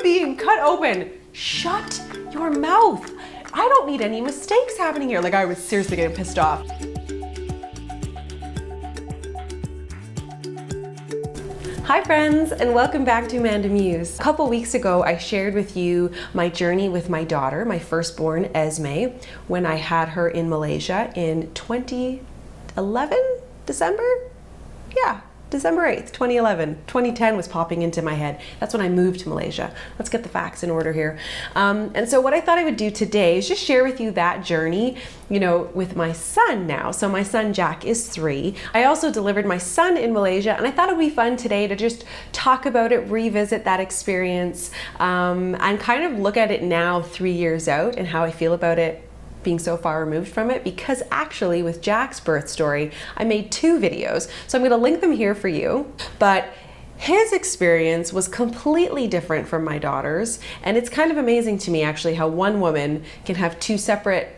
being cut open. Shut your mouth. I don't need any mistakes happening here. Like, I was seriously getting pissed off. Hi friends, and welcome back to AmandaMuse. A couple weeks ago, I shared with you my journey with my daughter, my firstborn, Esme, when I had her in Malaysia in 2011, December? Yeah, December 8th, 2011. 2010 was popping into my head. That's when I moved to Malaysia. Let's get the facts in order here. And so what I thought I would do today is just share with you that journey, you know, with my son now. So my son Jack is 3. I also delivered my son in Malaysia, and I thought it would be fun today to just talk about it, revisit that experience, and kind of look at it now 3 years out and how I feel about it being so far removed from it, because actually with Jack's birth story, I made 2 videos. So I'm gonna link them here for you. But his experience was completely different from my daughter's. And it's kind of amazing to me actually how one woman can have 2 separate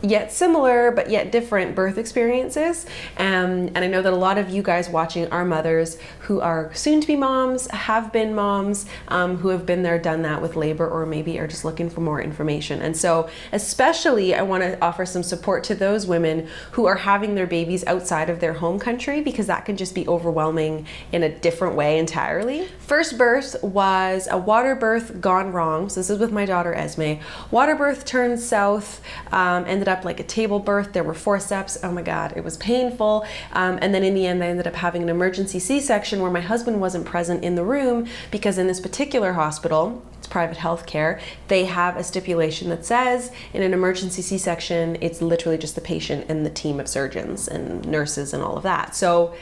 yet similar but yet different birth experiences, and I know that a lot of you guys watching are mothers who are soon to be moms, have been moms, who have been there, done that with labor, or maybe are just looking for more information. And so especially I want to offer some support to those women who are having their babies outside of their home country, because that can just be overwhelming in a different way entirely. First birth was a water birth gone wrong. So this is with my daughter Esme. Water birth turned south, ended up like a table birth. There were forceps. Oh my God, it was painful. And then in the end, I ended up having an emergency C-section where my husband wasn't present in the room, because in this particular hospital, it's private health care, they have a stipulation that says in an emergency C-section, it's literally just the patient and the team of surgeons and nurses and all of that. So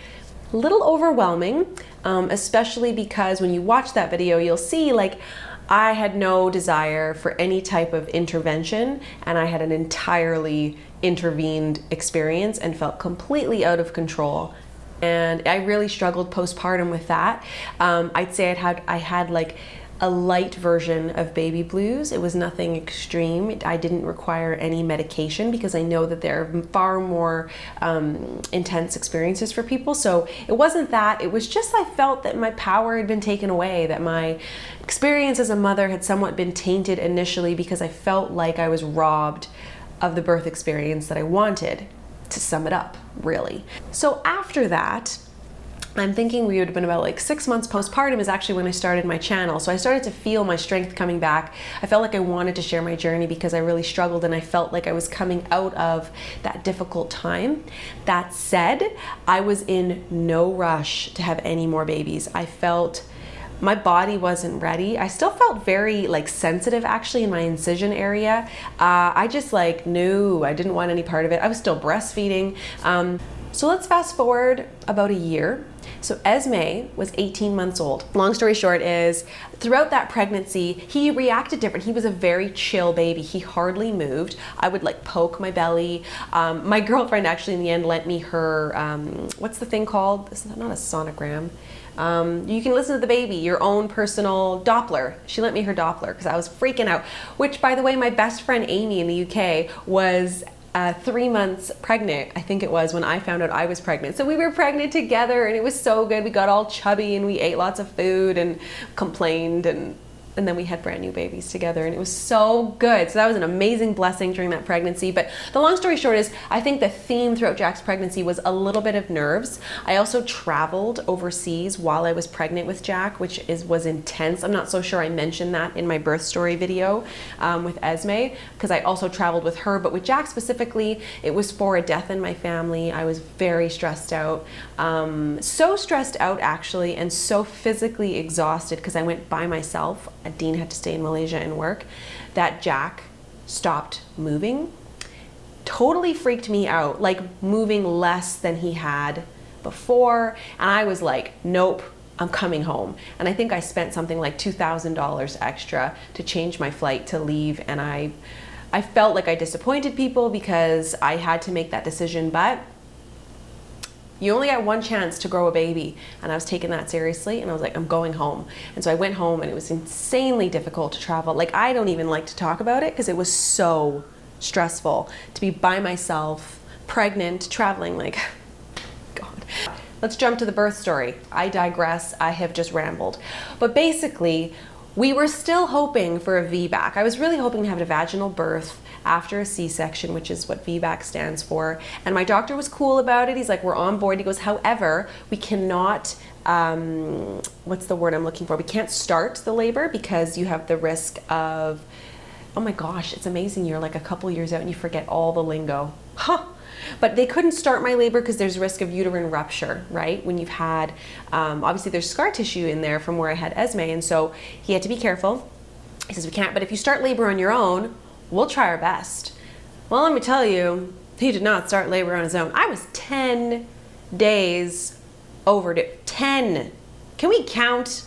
a little overwhelming, especially because when you watch that video, you'll see like I had no desire for any type of intervention, and I had an entirely intervened experience and felt completely out of control. And I really struggled postpartum with that. I'd say I had like a light version of baby blues. It was nothing extreme. I didn't require any medication, because I know that there are far more intense experiences for people. So it wasn't that. It was just I felt that my power had been taken away, that my experience as a mother had somewhat been tainted initially, because I felt like I was robbed of the birth experience that I wanted, to sum it up, really. So after that, I'm thinking we would have been about like 6 months postpartum is actually when I started my channel. So I started to feel my strength coming back. I felt like I wanted to share my journey because I really struggled, and I felt like I was coming out of that difficult time. That said, I was in no rush to have any more babies. I felt my body wasn't ready. I still felt very like sensitive actually in my incision area. I just like knew I didn't want any part of it. I was still breastfeeding. So let's fast forward about a year. So Esme was 18 months old. Long story short is, throughout that pregnancy, he reacted different. He was a very chill baby. He hardly moved. I would like poke my belly. My girlfriend actually in the end lent me her, what's the thing called? This is not a sonogram. You can listen to the baby, your own personal Doppler. She lent me her Doppler because I was freaking out. Which, by the way, my best friend Amy in the UK was 3 months pregnant, I think it was, when I found out I was pregnant. So we were pregnant together, and it was so good. We got all chubby and we ate lots of food and complained, and then we had brand new babies together, and it was so good. So that was an amazing blessing during that pregnancy. But the long story short is, I think the theme throughout Jack's pregnancy was a little bit of nerves. I also traveled overseas while I was pregnant with Jack, which was intense. I'm not so sure I mentioned that in my birth story video with Esme, because I also traveled with her. But with Jack specifically, it was for a death in my family. I was very stressed out. So stressed out actually, and so physically exhausted because I went by myself. Dean had to stay in Malaysia and work, that Jack stopped moving. Totally freaked me out, like moving less than he had before. And I was like, nope, I'm coming home. And I think I spent something like $2,000 extra to change my flight to leave. And I felt like I disappointed people because I had to make that decision, but you only got one chance to grow a baby, and I was taking that seriously, and I was like, I'm going home. And so I went home, and it was insanely difficult to travel. Like, I don't even like to talk about it because it was so stressful to be by myself, pregnant, traveling, like, God. Let's jump to the birth story. I digress, I have just rambled. But basically, We were still hoping for a VBAC. I was really hoping to have a vaginal birth after a C-section, which is what VBAC stands for. And my doctor was cool about it. He's like, we're on board. He goes, however, we cannot, what's the word I'm looking for? We can't start the labor because you have the risk of, oh my gosh, it's amazing. You're like a couple years out and you forget all the lingo. Huh. But they couldn't start my labor because there's risk of uterine rupture, right? When you've had, obviously there's scar tissue in there from where I had Esme, and so he had to be careful. He says, we can't, but if you start labor on your own, we'll try our best. Well, let me tell you, he did not start labor on his own. I was 10 days overdue. 10. Can we count?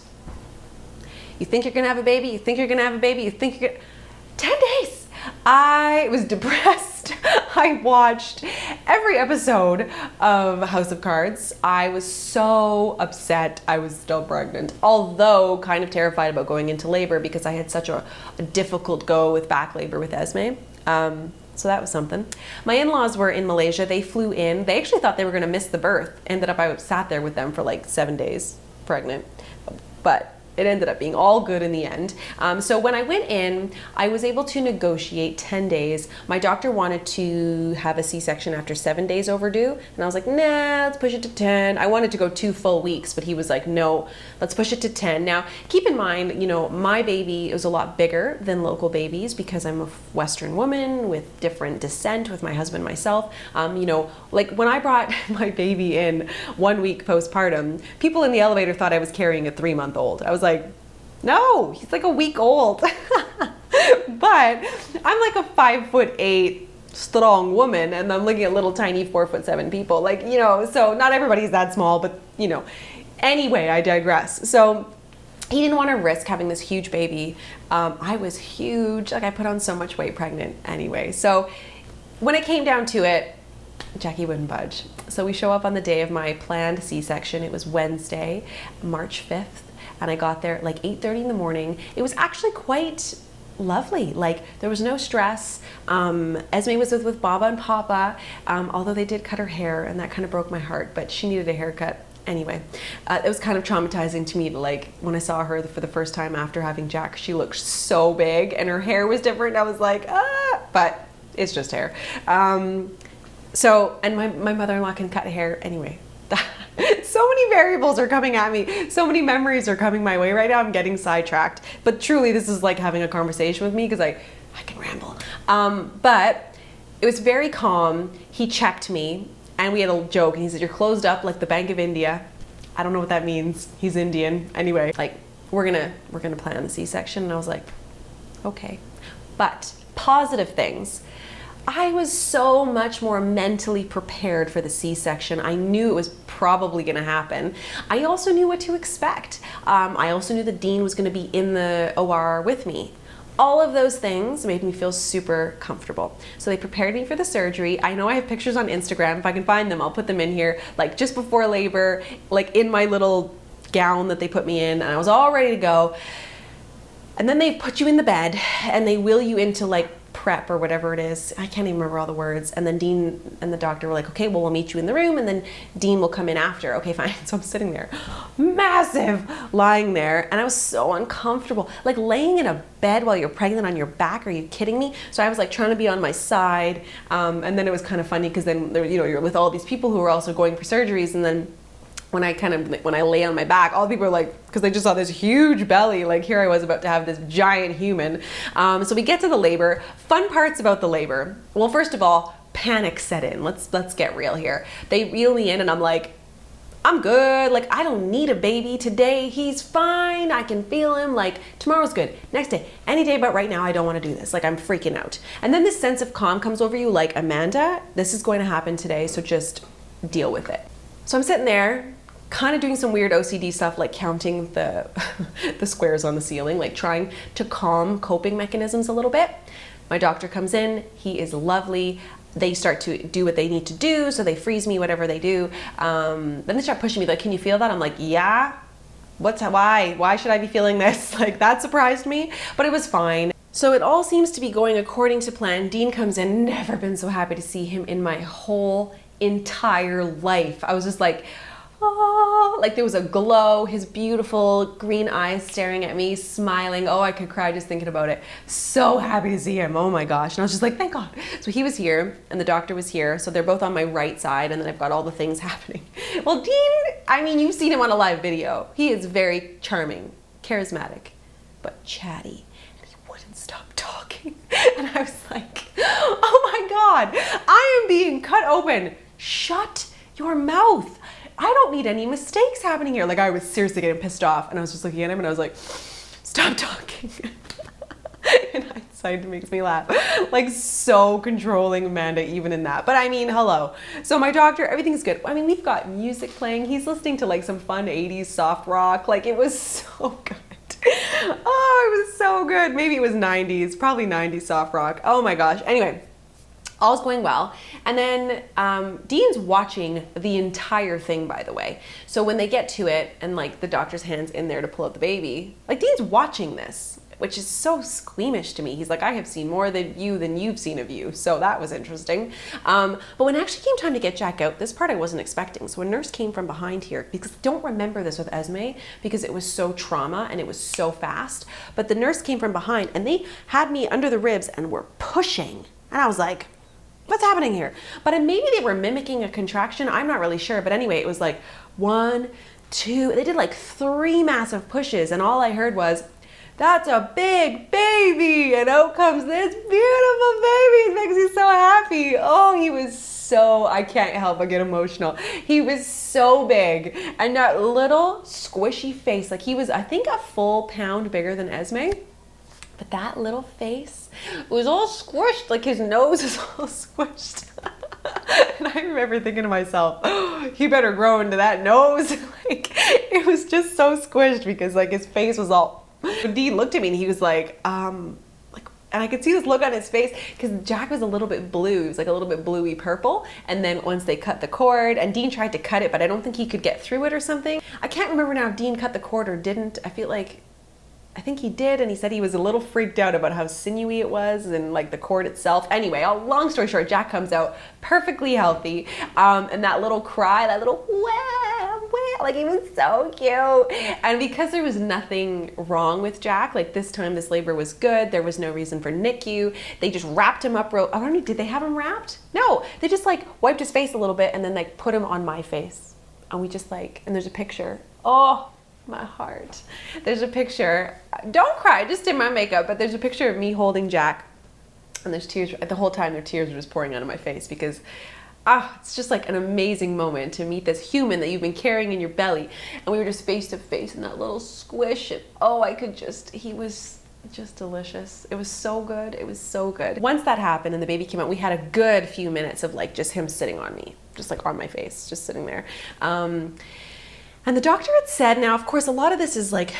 You think you're gonna have a baby, you think you're gonna have a baby, you think you're gonna... 10 days! I was depressed. I watched every episode of House of Cards. I was so upset I was still pregnant, although kind of terrified about going into labor because I had such a difficult go with back labor with Esme. So that was something. My in-laws were in Malaysia. They flew in. They actually thought they were going to miss the birth. Ended up, I sat there with them for like 7 days pregnant. But it ended up being all good in the end. So when I went in, I was able to negotiate 10 days. My doctor wanted to have a C-section after 7 days overdue. And I was like, nah, let's push it to 10. I wanted to go 2 full weeks, but he was like, no, let's push it to 10. Now, keep in mind, you know, my baby is a lot bigger than local babies because I'm a Western woman with different descent with my husband, myself. You know, like when I brought my baby in 1 week postpartum, people in the elevator thought I was carrying a 3-month-old. I was like, no, he's like a week old. But I'm like a 5'8" strong woman, and I'm looking at little tiny 4'7" people. Like, you know, so not everybody's that small, but you know. Anyway, I digress. So he didn't want to risk having this huge baby. I was huge. Like I put on so much weight pregnant anyway. So when it came down to it, Jackie wouldn't budge. So we show up on the day of my planned C-section. It was Wednesday, March 5th. And I got there at like 8:30 in the morning. It was actually quite lovely. Like there was no stress. Esme was with Baba and Papa, although they did cut her hair and that kind of broke my heart, but she needed a haircut. Anyway, it was kind of traumatizing to me to like, when I saw her for the first time after having Jack, she looked so big and her hair was different. I was like, ah, but it's just hair. So, and my mother-in-law can cut hair anyway. So many variables are coming at me. So many memories are coming my way right now. I'm getting sidetracked. But truly, this is like having a conversation with me because I can ramble. But it was very calm. He checked me and we had a joke and he said, you're closed up like the Bank of India. I don't know what that means. He's Indian. Anyway, like we're gonna plan the C-section. And I was like, okay. But positive things. I was so much more mentally prepared for the C-section. I knew it was probably going to happen. I also knew what to expect. I also knew that Dean was going to be in the OR with me. All of those things made me feel super comfortable. So they prepared me for the surgery. I know I have pictures on Instagram. If I can find them, I'll put them in here. Like just before labor, like in my little gown that they put me in, and I was all ready to go. And then they put you in the bed and they wheel you into like prep or whatever it is. I can't even remember all the words. And then Dean and the doctor were like, okay, well, we'll meet you in the room and then Dean will come in after. Okay, fine. So I'm sitting there, massive, lying there. And I was so uncomfortable. Like laying in a bed while you're pregnant on your back. Are you kidding me? So I was like trying to be on my side. And then it was kind of funny because then, you know, you're with all these people who are also going for surgeries. And then when I lay on my back, all the people are like, because they just saw this huge belly, like here I was about to have this giant human. So we get to the labor. Fun parts about the labor. Well, first of all, panic set in. Let's get real here. They reel me in and I'm like, I'm good. Like I don't need a baby today. He's fine. I can feel him. Like tomorrow's good. Next day, any day, but right now I don't want to do this. Like I'm freaking out. And then this sense of calm comes over you like, Amanda, this is going to happen today. So just deal with it. So I'm sitting there, kind of doing some weird OCD stuff like counting the the squares on the ceiling, like trying to calm coping mechanisms a little bit. My doctor comes in, he is lovely. They start to do what they need to do, so they freeze me, whatever they do. Then they start pushing me, like, can you feel that? I'm like, yeah. Why should I be feeling this? Like that surprised me, but it was fine. So it all seems to be going according to plan. Dean comes in, never been so happy to see him in my whole entire life. I was just like, oh, oh, like there was a glow, his beautiful green eyes staring at me, smiling. Oh, I could cry just thinking about it. So happy to see him. Oh my gosh. And I was just like, thank God. So he was here and the doctor was here. So they're both on my right side and then I've got all the things happening. Well, Dean, I mean, you've seen him on a live video. He is very charming, charismatic, but chatty. And he wouldn't stop talking. And I was like, oh my God, I am being cut open. Shut your mouth. I don't need any mistakes happening here. Like, I was seriously getting pissed off and I was just looking at him and I was like, stop talking. In hindsight, it makes me laugh. Like, so controlling, Amanda, even in that. But I mean, hello. So my doctor, everything's good. I mean, we've got music playing. He's listening to like some fun 80s soft rock. Like, it was so good. Oh, it was so good. Maybe it was 90s, probably 90s soft rock. Oh my gosh. Anyway, all's going well. And then Dean's watching the entire thing, by the way. So when they get to it and like the doctor's hand's in there to pull out the baby, like Dean's watching this, which is so squeamish to me. He's like, I have seen more than you've seen of you. So that was interesting. But when it actually came time to get Jack out, this part I wasn't expecting. So a nurse came from behind here, because I don't remember this with Esme because it was so trauma and it was so fast. But the nurse came from behind and they had me under the ribs and were pushing. And I was like, what's happening here? But maybe they were mimicking a contraction. I'm not really sure. But anyway, it was like 1, 2, they did like 3 massive pushes. And all I heard was, that's a big baby, and out comes this beautiful baby. It makes me so happy. Oh, he was so, I can't help but get emotional. He was so big, and that little squishy face, like he was, I think, a full pound bigger than Esme, but that little face was all squished, like his nose is all squished. And I remember thinking to myself, oh, he better grow into that nose. Like, it was just so squished because like his face was all. Dean looked at me and he was like, and I could see this look on his face because Jack was a little bit blue. He was like a little bit bluey purple. And then once they cut the cord, and Dean tried to cut it, but I don't think he could get through it or something. I can't remember now if Dean cut the cord or didn't. I think he did, and he said he was a little freaked out about how sinewy it was and like the cord itself. Anyway, long story short, Jack comes out perfectly healthy, and that little cry, that little wah, wah, like he was so cute. And because there was nothing wrong with Jack, like this time this labor was good, there was no reason for NICU, they just wrapped him up I don't know, did they have him wrapped? No, they just like wiped his face a little bit and then like put him on my face. And we just like, and there's a picture. Oh, my heart. There's a picture, don't cry, I just did my makeup, but there's a picture of me holding Jack and there's tears, the whole time their tears were just pouring out of my face because it's just like an amazing moment to meet this human that you've been carrying in your belly, and we were just face to face in that little squish, and he was just delicious. It was so good. It was so good. Once that happened and the baby came out, we had a good few minutes of like just him sitting on me, just like on my face, just sitting there. And the doctor had said, now of course a lot of this is like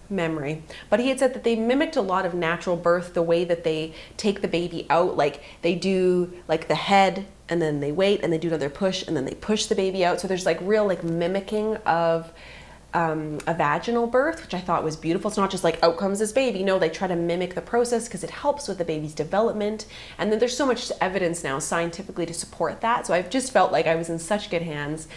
memory, but he had said that they mimicked a lot of natural birth, the way that they take the baby out, like they do like the head and then they wait and they do another push and then they push the baby out. So there's like real like mimicking of a vaginal birth, which I thought was beautiful. It's not just like out comes this baby. No, they try to mimic the process because it helps with the baby's development. And then there's so much evidence now scientifically to support that. So I've just felt like I was in such good hands.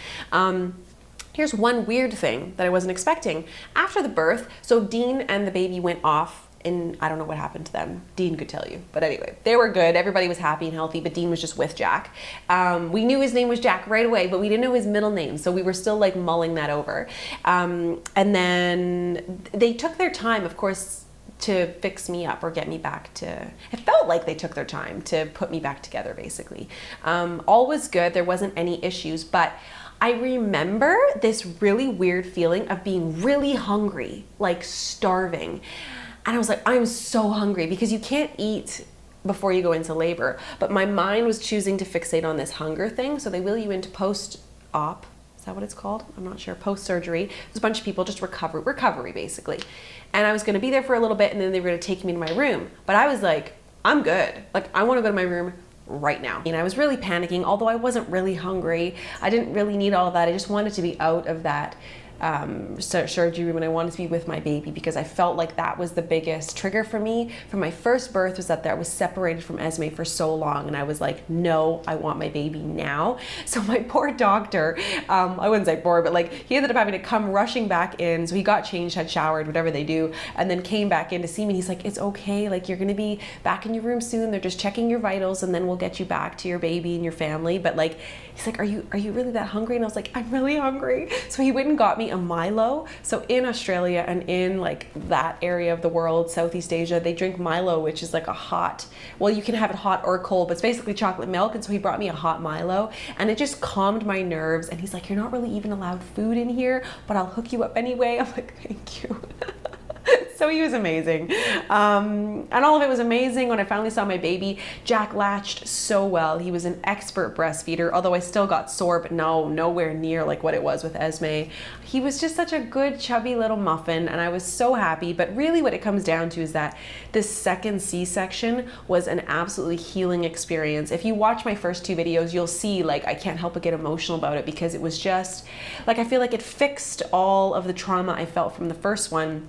Here's one weird thing that I wasn't expecting. After the birth, so Dean and the baby went off, and I don't know what happened to them. Dean could tell you. But anyway, they were good. Everybody was happy and healthy, but Dean was just with Jack. We knew his name was Jack right away, but we didn't know his middle name. So we were still like mulling that over. And then they took their time, of course, to fix me up or get me back to, it felt like they took their time to put me back together, basically. All was good. There wasn't any issues, but I remember this really weird feeling of being really hungry, like starving. And I was like, I'm so hungry, because you can't eat before you go into labor. But my mind was choosing to fixate on this hunger thing. So they wheel you into post-op. Is that what it's called? I'm not sure. Post-surgery. There's a bunch of people, just recovery basically. And I was gonna be there for a little bit and then they were gonna take me to my room. But I was like, I'm good. Like, I wanna go to my room right now. And I was really panicking, although I wasn't really hungry. I didn't really need all of that. I just wanted to be out of that surgery when I wanted to be with my baby, because I felt like that was the biggest trigger for me from my first birth, was that I was separated from Esme for so long, and I was like, no, I want my baby now. So my poor doctor, I wouldn't say poor, but like he ended up having to come rushing back in. So he got changed, had showered, whatever they do, and then came back in to see me. He's like, it's okay, like you're gonna be back in your room soon. They're just checking your vitals, and then we'll get you back to your baby and your family. But like, he's like, are you really that hungry? And I was like, I'm really hungry. So he went and got me a Milo. So in Australia and in like that area of the world, Southeast Asia, they drink Milo, which is like a hot, well, you can have it hot or cold, but it's basically chocolate milk. And so he brought me a hot Milo, and it just calmed my nerves. And he's like, you're not really even allowed food in here, but I'll hook you up anyway. I'm like, thank you. So he was amazing. And all of it was amazing. When I finally saw my baby, Jack latched so well. He was an expert breastfeeder, although I still got sore, but no, nowhere near like what it was with Esme. He was just such a good, chubby little muffin, and I was so happy. But really what it comes down to is that this second C-section was an absolutely healing experience. If you watch my first 2 videos, you'll see like I can't help but get emotional about it, because it was just like, I feel like it fixed all of the trauma I felt from the first one,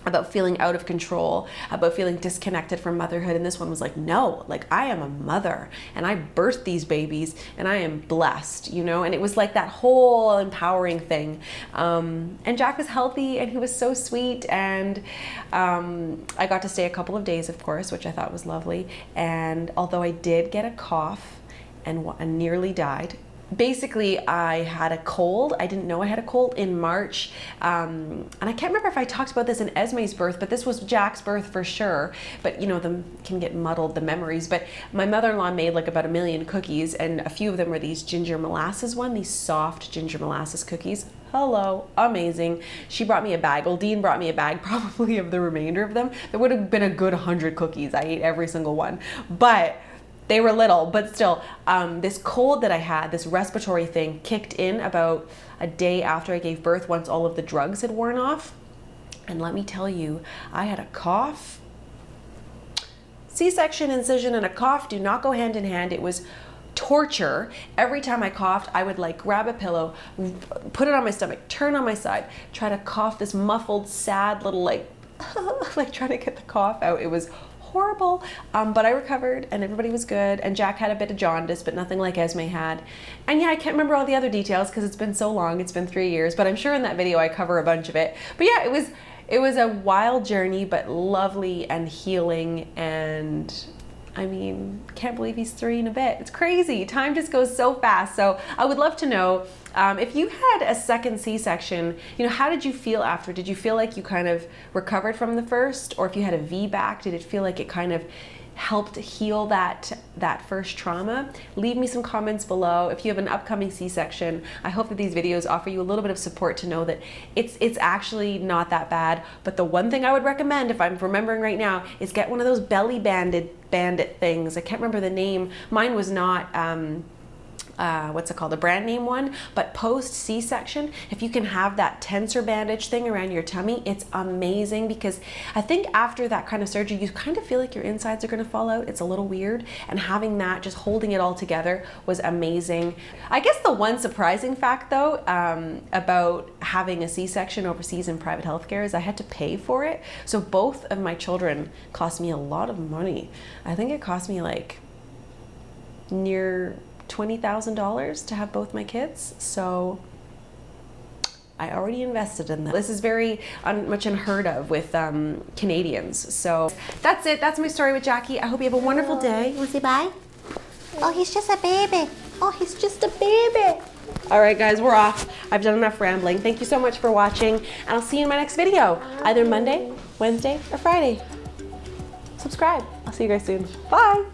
about feeling out of control, about feeling disconnected from motherhood. And this one was like, no, like I am a mother and I birthed these babies and I am blessed, you know? And it was like that whole empowering thing. And Jack was healthy and he was so sweet. And I got to stay a couple of days, of course, which I thought was lovely. And although I did get a cough and nearly died, basically, I had a cold. I didn't know I had a cold in March. And I can't remember if I talked about this in Esme's birth, but this was Jack's birth for sure. But you know, them can get muddled, the memories. But my mother-in-law made like about 1 million cookies, and a few of them were these ginger molasses these soft ginger molasses cookies. Hello, amazing. She brought me a bag. Well, Dean brought me a bag, probably of the remainder of them. There would have been a good 100 cookies. I ate every single one. But they were little, but still, this cold that I had, this respiratory thing, kicked in about a day after I gave birth, once all of the drugs had worn off. And let me tell you, I had a cough. C-section, incision, and a cough do not go hand in hand. It was torture. Every time I coughed, I would like grab a pillow, put it on my stomach, turn on my side, try to cough this muffled, sad little like, like trying to get the cough out. It was horrible, but I recovered and everybody was good, and Jack had a bit of jaundice, but nothing like Esme had. And yeah, I can't remember all the other details because it's been so long. It's been 3 years, but I'm sure in that video I cover a bunch of it. But yeah, it was a wild journey, but lovely and healing. And I mean, can't believe he's 3 and a bit. It's crazy. Time just goes so fast. So I would love to know, if you had a second C-section, you know, how did you feel after? Did you feel like you kind of recovered from the first? Or if you had a VBAC, did it feel like it kind of helped heal that first trauma? Leave me some comments below. If you have an upcoming C-section, I hope that these videos offer you a little bit of support to know that it's actually not that bad. But the one thing I would recommend, if I'm remembering right now, is get one of those belly bandit things. I can't remember the name. Mine was not what's it called, a brand name one, but post C-section, if you can have that tensor bandage thing around your tummy, it's amazing, because I think after that kind of surgery, you kind of feel like your insides are going to fall out. It's a little weird, and having that, just holding it all together, was amazing. I guess the one surprising fact though, about having a C-section overseas in private healthcare is I had to pay for it. So both of my children cost me a lot of money. I think it cost me like near $20,000 to have both my kids. So I already invested in that. This is very much unheard of with Canadians. So that's it. That's my story with Jackie. I hope you have a wonderful day. You want to say bye? Oh, he's just a baby. Oh, he's just a baby. All right, guys, we're off. I've done enough rambling. Thank you so much for watching, and I'll see you in my next video, either Monday, Wednesday, or Friday. Subscribe. I'll see you guys soon. Bye.